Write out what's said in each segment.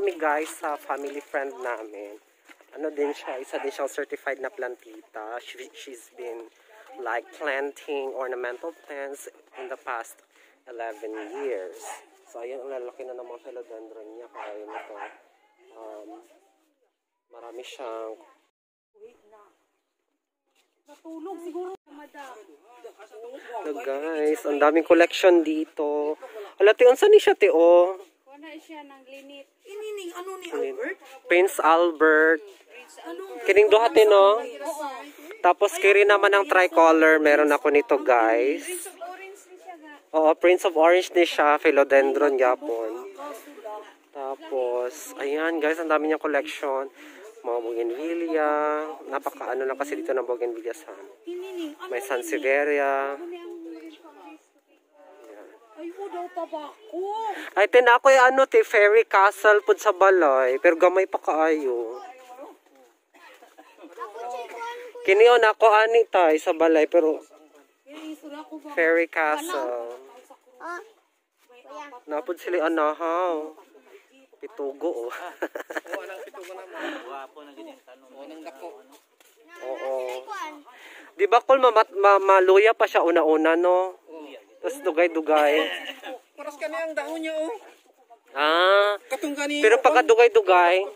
kami guys sa family friend namin. Ano din siya, isa din siyang certified na plantita. She's been like planting ornamental plants in the past 11 years. So ayan, ang lalaki na ng mga philodendron niya. Kaya nito, marami siyang natulog siguro, madam. So guys, ang daming collection dito. Hala, tiyon saan ni siya, Teo? Kuna siya ng linit. Inining ano ni Albert? Prince Albert. Kining duha no? Tapos kiri naman ang tricolor. Meron ako nito guys. Prince of Orange ni siya ga. Oo, Prince of Orange ni siya. Philodendron yapon. Tapos, ayan guys, ang dami niyang collection. Mga bougainvillea. Napaka-ano lang kasi dito ng bougainvillea sa may Sansevieria. Ay, daw tabako. Ay, tinakoy ano, fairy castle pud sa balay. Pero gamay pa kaayo. Kiniyon ako ani tay sa balay pero fairy castle. Napod sila anahaw. Pitugo oh. Oo. Di ba kung maluya pa siya una-una no? Tapos dugay-dugay. Paras ka na ang dahon niya oh. Ah. Katungkani. Pero pagka dugay-dugay.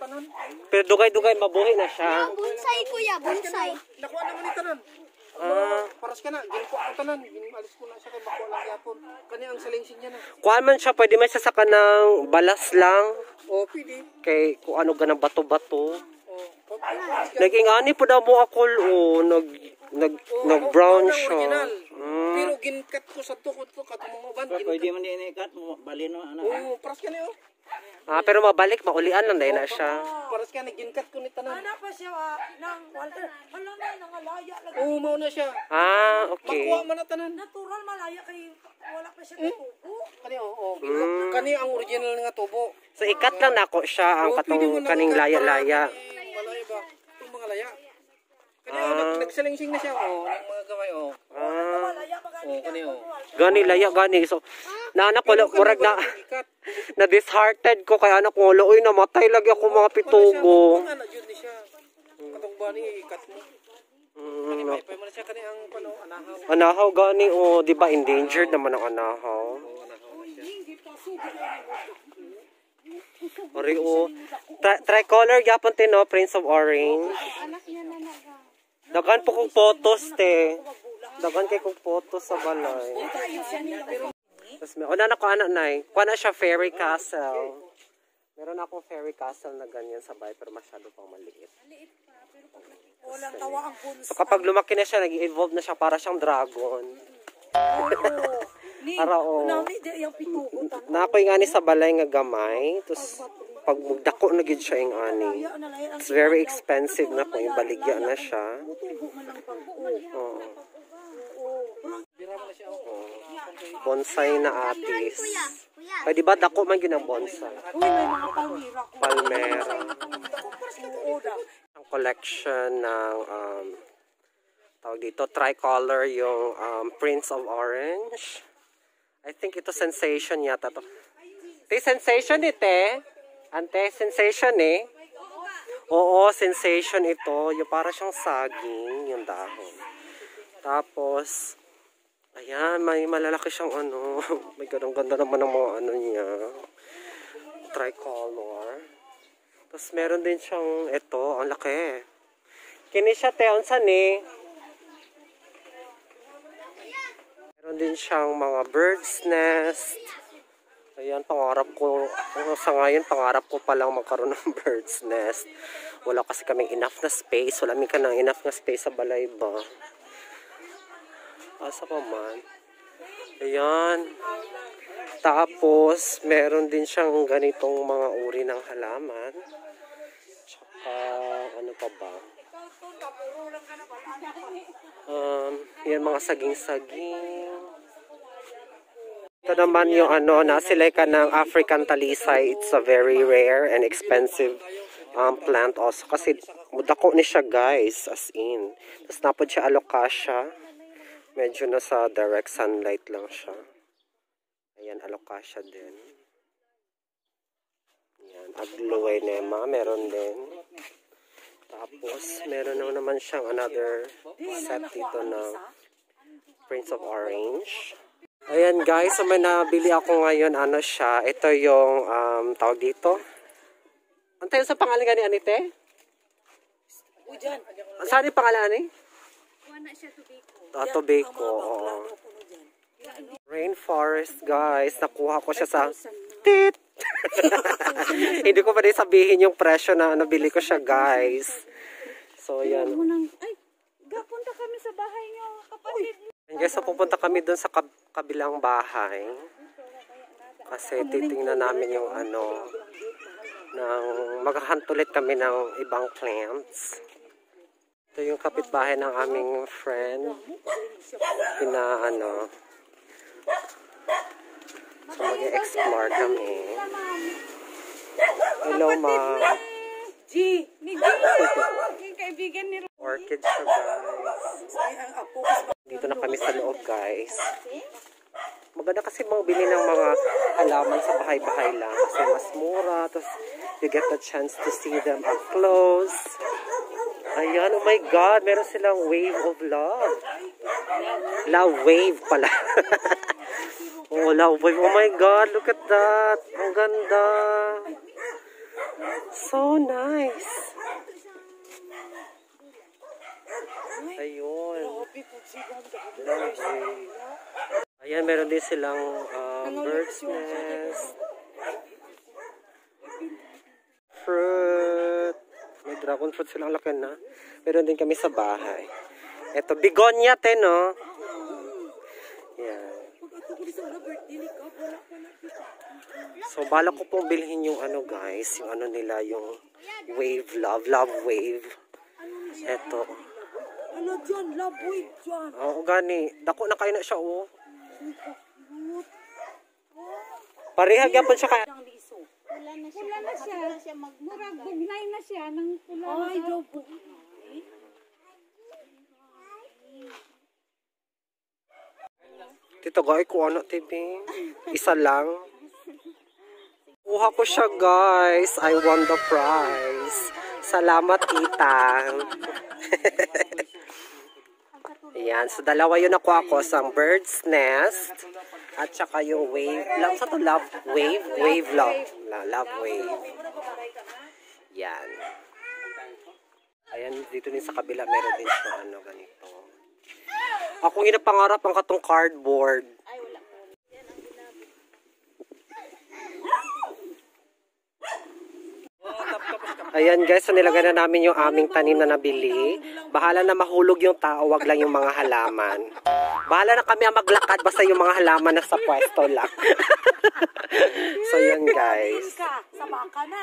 Pero dugay-dugay mabuhi na siya. Bonsai kuya, bonsai. Nakuha naman ni tanan. Paras ka na, ginko ako tanan. Alis ko na siya kay bako lang yapon. Kani ang salingsin niya na. Kuan man siya, pwede man siya sa kanang balas lang. Oh, pwede. Kay kung ano ganang bato-bato. Oh, Naging ani po daw mo ako nag-brown siya. Pero ginkat ko sa tukod ko katong mga ban. Pwede man din ikat mo balin no anak. Oh, paras ka na oh. Pero mabalik, maulian lang dahil na siya. Paras ka na ginkat ko ni tanan. Ana pa siya nang Walter. Hala na nangalaya lagi. Oh, mao na siya. Okay. Makuha man na tanan. Natural malaya kay wala pa siya tubo. Kani oh. Kani ang original nga tubo. So ikat lang nako siya ang katong kaning laya-laya. Malaya ba? Itong mga laya. Kani nagsalingsing na siya oh, ng mga gamay oh. Malaya pa Oh, kani oh. Gani laya gani. So naanak ko murag na disheartened ko kay anak ko uy namatay lagi ako mga pitugo. Ano jud ni siya. Katong bani ikat mo. Kani may pa man siya kani ang pano anahaw. Anahaw gani oh, di ba endangered naman ang anahaw. Ori oh. Tricolor gyapon no, Prince of Orange. anak niya na naga. Dagan po kong photos te. Dagan kay kong photos sa balay. Tapos may na ko anak nay. Kuha na siya fairy castle. Meron akong fairy castle na ganyan sa bahay pero masyado pang maliit. Walang tawa ang bonsai. So kapag lumaki na siya, nag-evolve na siya para siyang dragon. Ara o. Nami di yung pitugo tan. Nakoy nga ni sa balay nga gamay. Tapos pag magdako na gid siya yung ani. It's very expensive na kung ibaligya na siya. Tubo man lang pag Oo. Bonsai na atis. Pwede ba dako man yun ang bonsai? Uy, may mga palmira ko. Palmera. Ang collection ng tawag dito, tricolor yung Prince of Orange. I think ito sensation yata to. Ito sensation ite. Ante, sensation eh. Oo, sensation ito. Yung para siyang saging, yung dahon. Tapos, ayan, may malalaki siyang ano. May ganda naman ng mga ano niya. Tricolor. Tapos meron din siyang ito, ang laki. Kini siya teonsan eh. Meron din siyang mga bird's nest. Ayan, pangarap ko. Sa ngayon, pangarap ko palang magkaroon ng bird's nest. Wala kasi kaming enough na space. Wala ka ng enough na space sa balay ba? Asa pa man? Ayan. Tapos, meron din siyang ganitong mga uri ng halaman. Tsaka, ano pa ba? Yan, mga saging-saging. Ito naman yung ano, nasilay ka ng African talisay. It's a very rare and expensive plant also. Kasi mudako ni siya guys, as in. Tapos napod siya alocasia. Medyo nasa direct sunlight lang siya. Ayan, alocasia din. Yan, Agloe Nema, meron din. Tapos, meron naman siyang another set dito ng Prince of Orange. Ayan guys, so may nabili ako ngayon, ano siya, ito yung, tawag dito. Ang tayo sa pangalan gani, Anite? Saan yung pangalan, Ani? Tobacco, oo. Rainforest, guys. Nakuha ko siya sa tit. Hindi ko pa rin sabihin yung presyo na nabili ko siya, guys. So, yan. Ay, gapunta kami sa bahay niyo, kapatid. And guys, so pupunta kami dun sa kabilang bahay. Kasi titingnan namin yung ano, maghahunt ulit kami ng ibang plants. Ito yung kapitbahay ng aming friend. So mag-explore kami. Hello, ma. G! Ni G! Yung kaibigan ni Orchid siya, guys. Dito na kami sa loob, guys. Maganda kasi bili ng mga halaman sa bahay-bahay lang. Kasi mas mura. Tapos you get the chance to see them up close. Ayan, oh my God. Meron silang wave of love. Love wave pala. Oh, love wave. Oh my God, look at that. Ang ganda. So nice. Ayun. Love wave. Ayan, meron din silang bird's nest. Fruit. May dragon fruit silang laki na. Meron din kami sa bahay. Ito, bigonia te, no? Yan. So, balak ko pong bilhin yung ano, guys. Yung ano nila, yung wave, love wave. Ito. Ano dyan? Love wave dyan. Oo, gani. Dako na kayo na siya, oh. Parehag yan po siya kaya. Pula na siya. Murag bugnay na siya ng pula. Ay, daw bugnay. Tito, gay ko ano, TV. Isa lang. Kuha ko siya, guys. I won the prize. Salamat, tita. Ayan. So, dalawa yun nakuha ko. Isang bird's nest. At saka yung wave. Lang sa to, love wave. Wave love. Love wave. Yan. Ayan, dito din sa kabila. Meron din siya ano, ganito. Ako ginapangarap ang katong cardboard. Ayan guys, so nilagay na namin yung aming tanim na nabili. Bahala na mahulog yung tao, wag lang yung mga halaman. Bahala na kami ang maglakad, basta yung mga halaman na sa pwesto lang. So yan guys. Sa baka na.